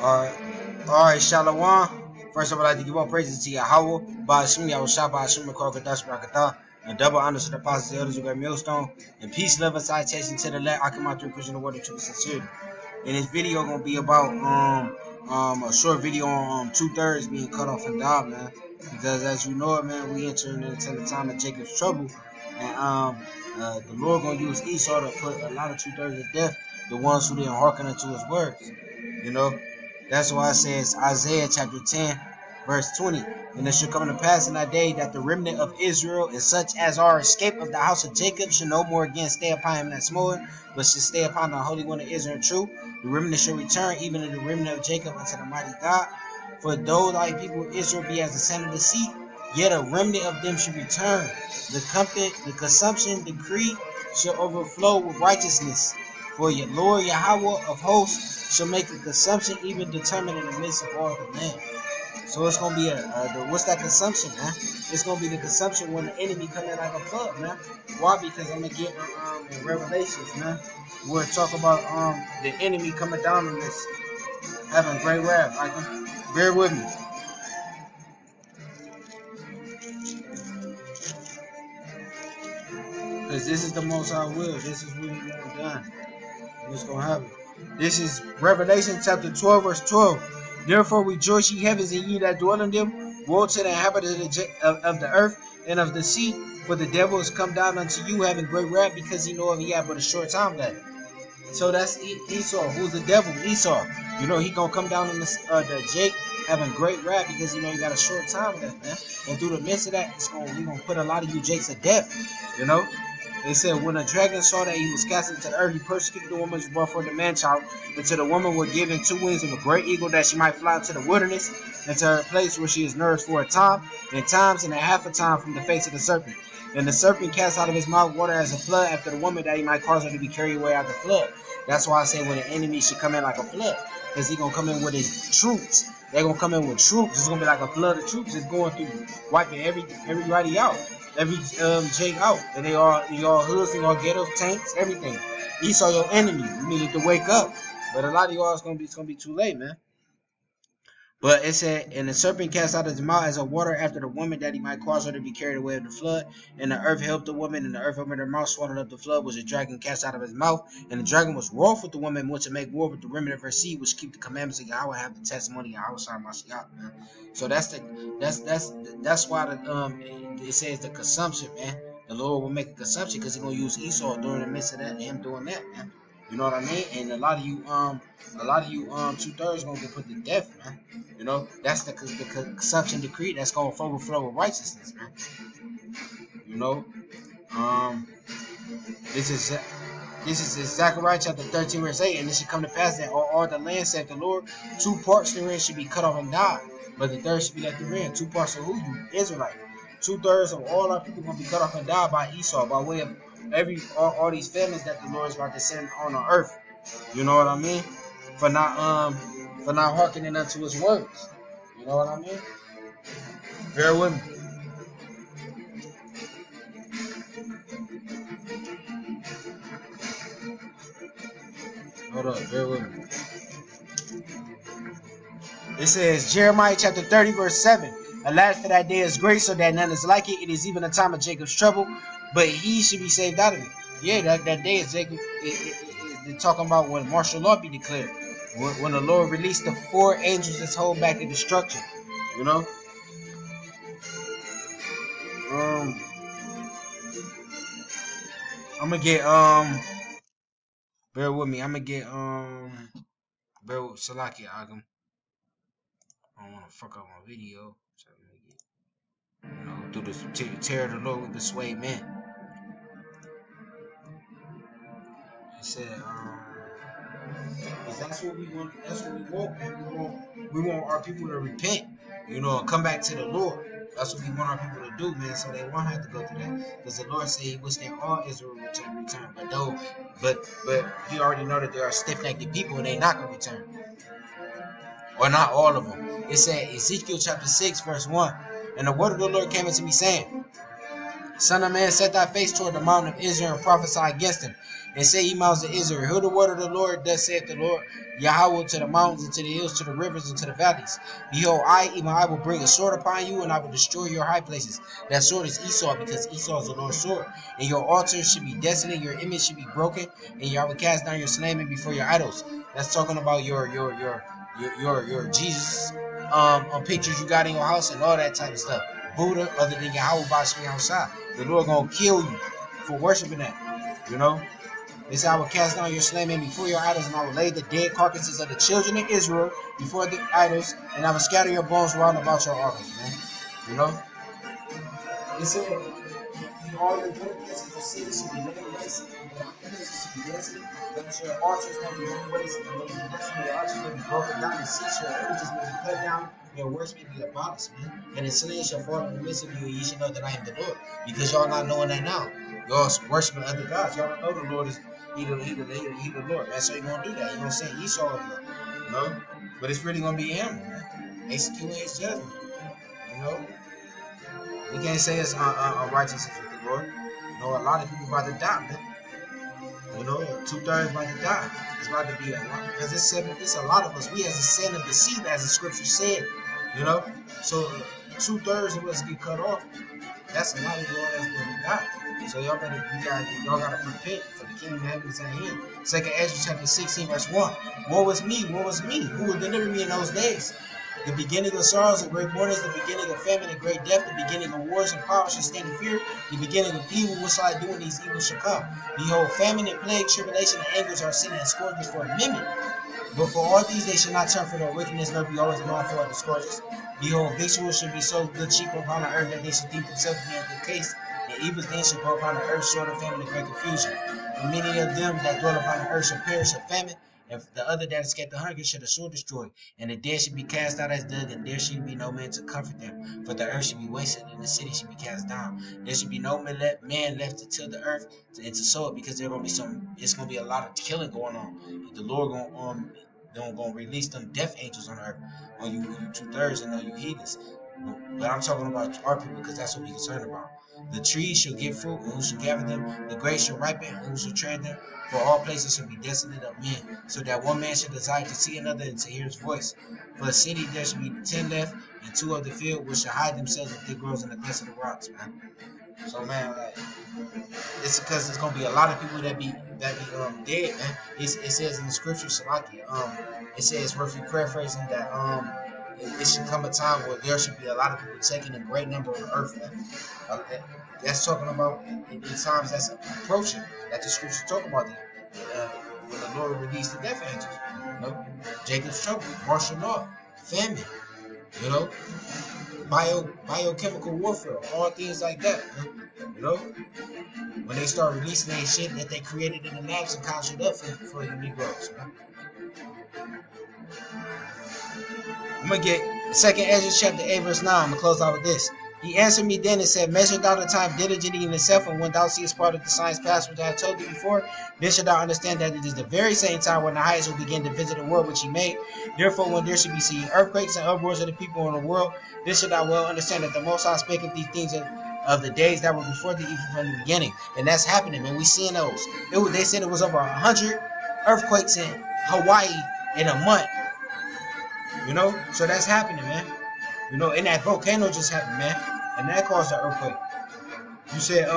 Alright, Shalom. First, I would like to give all praises to Yahweh, Ba'ashim Yahushua, Ba'ashim Kadash Barakatah, and double honors to the apostles, the elders of great millstone, and peace, love, and citation to the left. I come out to pushing the word of truth and sincerity. And this video gonna be about a short video on 2/3 being cut off and died, man. Because as you know it, man, we entering into the time of Jacob's trouble, and the Lord gonna use Esau to put a lot of 2/3 to death, the ones who didn't hearken unto his words. You know, that's why it says Isaiah chapter 10, verse 20. And it shall come to pass in that day that the remnant of Israel and such as are escaped of the house of Jacob shall no more again stay upon him that smote, but shall stay upon the Holy One of Israel and true. The remnant shall return, even to the remnant of Jacob, unto the mighty God. For though thy people Israel be as the sand of the sea, yet a remnant of them shall return. The consumption decree shall overflow with righteousness. For your Lord Yahweh of hosts shall make a consumption even determined in the midst of all the land. So it's gonna be what's that consumption, man? It's gonna be the consumption when the enemy come in like a flood, man. Why? Because I'm gonna get in Revelations, man. We'll talk about the enemy coming down on this, having great wrath. Bear with me. Because this is the most I will. This is what he wants done. What's going to happen? This is Revelation chapter 12, verse 12. Therefore rejoice, ye heavens, and ye that dwell in them. Woe to the inhabitants of the earth and of the sea, for the devil is come down unto you, having great wrath, because he knoweth he have but a short time left. So that's Esau. Who's the devil? Esau. You know he gonna come down in the Jake, having great wrath, because you know he got a short time left, man. And through the midst of that, he gonna put a lot of you Jakes to death. You know. They said, when the dragon saw that he was cast into the earth, he persecuted the woman which brought forth the man-child. And to the woman were given 2 wings of a great eagle, that she might fly into the wilderness, and to her place where she is nourished for a time, and times and a half a time from the face of the serpent. And the serpent cast out of his mouth water as a flood after the woman, that he might cause her to be carried away out the flood. That's why I say when the enemy should come in like a flood, because he gonna come in with his troops. They're gonna come in with troops. It's gonna be like a flood of troops. It's going through, wiping everybody out. Every Jake out, and they all hoods, they all ghetto tanks, everything. Esau your enemy. You need to wake up. But a lot of y'all it's gonna be too late, man. But it said, and the serpent cast out his mouth as a water after the woman, that he might cause her to be carried away of the flood. And the earth helped the woman, and the earth opened her mouth, swallowed up the flood, which the dragon cast out of his mouth. And the dragon was wroth with the woman, went to make war with the remnant of her seed, which keep the commandments of Yahweh, have the testimony of Yahweh, man. So that's why it says the consumption, man. The Lord will make a consumption, because he's gonna use Esau during the midst of that, and him doing that, man. You know what I mean? And a lot of you 2/3 gonna get put to death, man. You know, that's the consumption decree that's gonna overflow with righteousness, man. You know, this is Zechariah chapter 13, verse 8, and it should come to pass that all the land, saith the Lord, 2 parts therein should be cut off and die, but the third should be left therein. 2 parts of who? You Israelites. 2/3 of all our people gonna be cut off and die by Esau, by way of all these famines that the Lord is about to send on the earth. You know what I mean? For not hearkening unto his words. You know what I mean? Bear with me. Hold up, bear with me. It says Jeremiah chapter 30, verse 7. Alas, for that day is great, so that none is like it. It is even a time of Jacob's trouble, but he should be saved out of it. Yeah, that day is Jacob. They're talking about when martial law be declared. When the Lord released the 4 angels that's hold back the destruction. You know? I'm gonna get bear with me. I'm gonna get bear with Salaki Agam. I don't wanna fuck up my video. So I'm gonna get, do this tear the Lord with the sway man. He said, because that's what we want. That's what we want, man. We want our people to repent, you know, and come back to the Lord. That's what we want our people to do, man. So they won't have to go through that, because the Lord said He wish that all Israel return. But He already know that there are stiff-necked people, and they not gonna return, or not all of them. It said Ezekiel chapter 6, verse 1. And the word of the Lord came unto me, saying, Son of man, set thy face toward the mountain of Israel and prophesy against him, And say ye mountains of Israel, hear the word of the Lord, thus saith the Lord Yahweh, to the mountains and to the hills, to the rivers and to the valleys. Behold, I, even I, will bring a sword upon you, and I will destroy your high places. That sword is Esau, because Esau is the Lord's sword. And your altars should be desolate, your image should be broken, and y'all will cast down your slain before your idols. That's talking about your Jesus pictures you got in your house and all that type of stuff. Buddha, other than Yahweh Bashmi outside. The Lord gonna kill you for worshiping that. You know? They say, I will cast down your slain men before your idols, and I will lay the dead carcasses of the children of Israel before the idols, and I will scatter your bones round about your altars, man. You know? It said, all your dwellings of the city should be laid waste, and your images should be desolate, that your altars may be laid waste, and your altars may be broken down, and cease, your images may be cut down, your works may be abolished, man. And the slain shall fall in the midst of you, and ye shall know that I am the Lord. Because y'all not knowing that now. Y'all worshiping other gods. Y'all don't know the Lord is he the Lord. That's how you gonna do that. You gonna say Esau, you know? But it's really gonna be him, man. Executing his judgment. You know? We can't say it's unrighteousness with the Lord. You know, a lot of people about to die, man. You know, 2/3 about to die. It's about to be a lot, because it's a lot of us. We as a sin of deceit, as the scripture said. You know, so 2/3 of us get cut off. That's a lot of y'all that's gonna die. So y'all gotta prepare for the kingdom of heaven is at hand. 2nd Ezra chapter 16 verse 1. Woe is me, who will deliver me in those days? The beginning of sorrows and great mournings, the beginning of famine and great death, the beginning of wars and power shall stand in fear, the beginning of evil, what shall I do when these evils shall come? Behold, famine and plague, tribulation and angers are sin and scourges for a minute. But for all these they shall not turn for their wickedness, nor be always mindful of the scourges. Behold, victuals should be so good cheap upon the earth that they should think themselves to be in good case, and evil things shall go upon the earth, short of famine and great confusion. And many of them that dwell upon the earth shall perish of famine, and the other that escape the hunger shall the sword destroy. And the dead should be cast out as dug, and there should be no man to comfort them. For the earth should be wasted, and the city should be cast down. There should be no man left to till the earth and to sow it, because there's gonna be it's gonna be a lot of killing going on. And the Lord gonna release them death angels on earth, on you 2/3 and on you heathens. But I'm talking about our people, because that's what we're concerned about. The trees shall give fruit, and who shall gather them? The grapes shall ripen, and who shall tread them? For all places shall be desolate of men, so that one man shall desire to see another and to hear his voice. For the city there shall be 10 left, and 2 of the field, which shall hide themselves if they grows in the depths of the rocks, man. So man, like, it's because it's gonna be a lot of people that be dead, man. It says in the scripture, Salaki, it says roughly paraphrasing that it should come a time where there should be a lot of people taking a great number of the earth, man. That's talking about in times that's approaching, that the scripture talk about when the Lord released the death angels. You know, Jacob's trouble, martial law, famine, you know, biochemical warfare, all things like that. You know, when they start releasing that shit that they created in the labs and conjured up for the Negroes. I'm gonna get 2nd Ezra chapter 8 verse 9. I'm gonna close out with this. He answered me then and said, measure thou the time diligently in itself, and when thou seest part of the signs past which I have told thee before, then shalt thou understand that it is the very same time when the highest will begin to visit the world which he made. Therefore, when there should be seen earthquakes and uproars of the people in the world, then shalt thou well understand that the Most High spake of these things of the days that were before thee, even from the beginning. And that's happening, man. We seeing those. They said it was over 100 earthquakes in Hawaii in a month. You know, so that's happening, man. You know, and that volcano just happened, man, and that caused an earthquake. You said,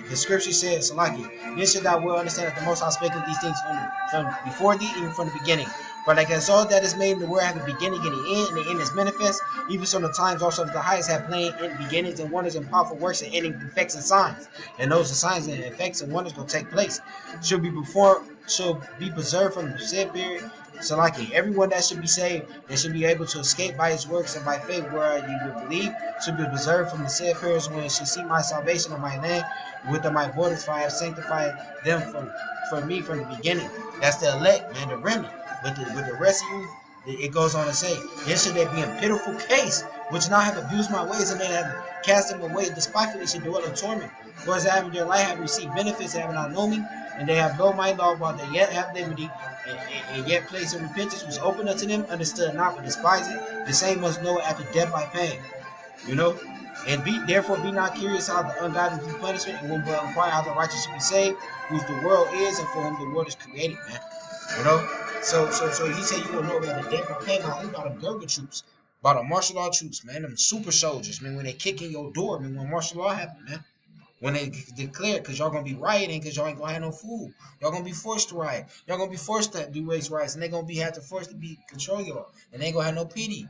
the scripture said, Salaki, then should thou well understand that the Most High spake of these things from before thee, even from the beginning. For like as all that is made in the world have a beginning and an end, and the end is manifest, even so the times also of the highest have plain in beginnings and wonders and powerful works and ending effects and signs. And those are signs and effects and wonders will take place. Shall be preserved from the said period. So like everyone that should be saved, that should be able to escape by his works and by faith where you would believe, should be preserved from the said periods when it should see my salvation on my land within my borders, for I have sanctified them from me from the beginning. That's the elect, man, the remnant. But the rest of you, it goes on to say, then should they be in pitiful case, which now have abused my ways, and they have cast them away despitefully, should dwell in torment. For as having their life have received benefits, having not known me, and they have known my law while they yet have liberty, and yet place of repentance was open unto them, understood not but despised it. The same must know after death by pain. You know? And therefore be not curious how the ungodly do punishment, and when we inquire how the righteous should be saved, whose the world is and for whom the world is created, man. You know? So he said you will know about the death of pain, about them Gurga troops, about the martial law troops, man, them super soldiers, man, when they kick in your door, man, when martial law happen, man. When they declare, because y'all gonna be rioting, because y'all ain't gonna have no food. Y'all gonna be forced to riot. Y'all gonna be forced to do race riots, and they gonna have to force to be control y'all, and they ain't gonna have no pity,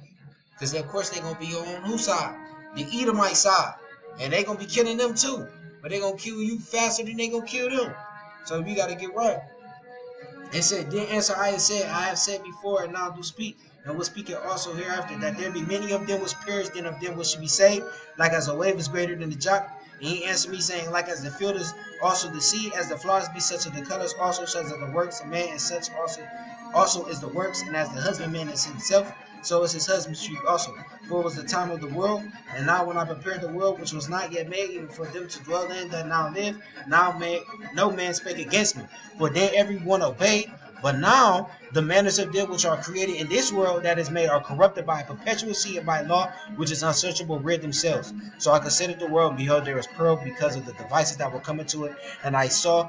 because of course they gonna be on whose side? The Edomite side, and they gonna be killing them too. But they gonna kill you faster than they gonna kill them. So we gotta get right. It said, then answer I said, I have said before, and now do speak, and will speak it also hereafter, that there be many of them which perish, than of them which should be saved, like as a wave is greater than the jot. And he answered me, saying, like as the field is also the sea, as the flowers be such as the colors also, such as the works of man, and such also is the works, and as the husbandman is himself, so is his husbandry also. For it was the time of the world, and now when I prepared the world which was not yet made, even for them to dwell in that now live, now may no man spake against me, for then every one obeyed. But now the manners of them which are created in this world that is made are corrupted by a perpetual seed and by law, which is unsearchable, rid themselves. So I considered the world, and behold, there is pearl, because of the devices that were coming to it. And I saw,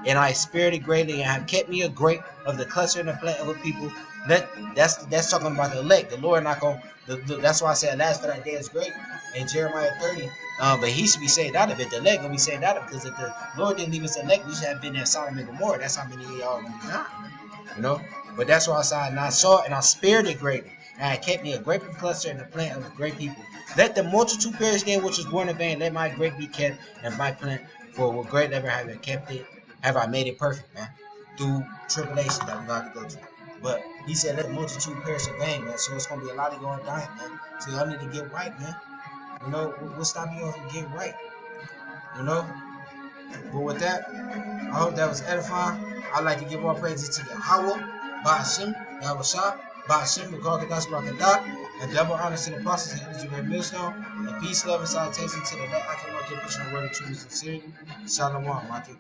and I spared it greatly, and have kept me a grape of the cluster and the plant of a people. That's talking about the elect. The Lord not going. That's why I said last for that day is great in Jeremiah 30. But he should be saved out of it. The elect gonna be saved out of it, because if the Lord didn't leave us elect, we should have been at Sodom and Gomorrah. That's how many of y'all gonna be not. You know, but that's why I said, and I saw it, and I spared it greatly, and I kept me a grape of cluster and the plant of a great people. Let the multitude perish again, which was born in vain. Let my grape be kept, and my plant, for with great labor have I kept it, have I made it perfect, man, through tribulation that we got to go through. But he said, let the multitude perish in vain, man. So it's gonna be a lot of y'all dying, man. So y'all need to get right, man. You know, what's stopping y'all from getting right? You know. But with that, I hope that was edifying. I'd like to give all praises to Yahweh, Ba'ashim, Yahushua, Ba'ashim, Regargadas, Rakadah, and double honors to the apostles and the great millstone, and peace, love, and salutation to the elect. I can mark your picture in the word of truth and sincerity. Shalom, Maki.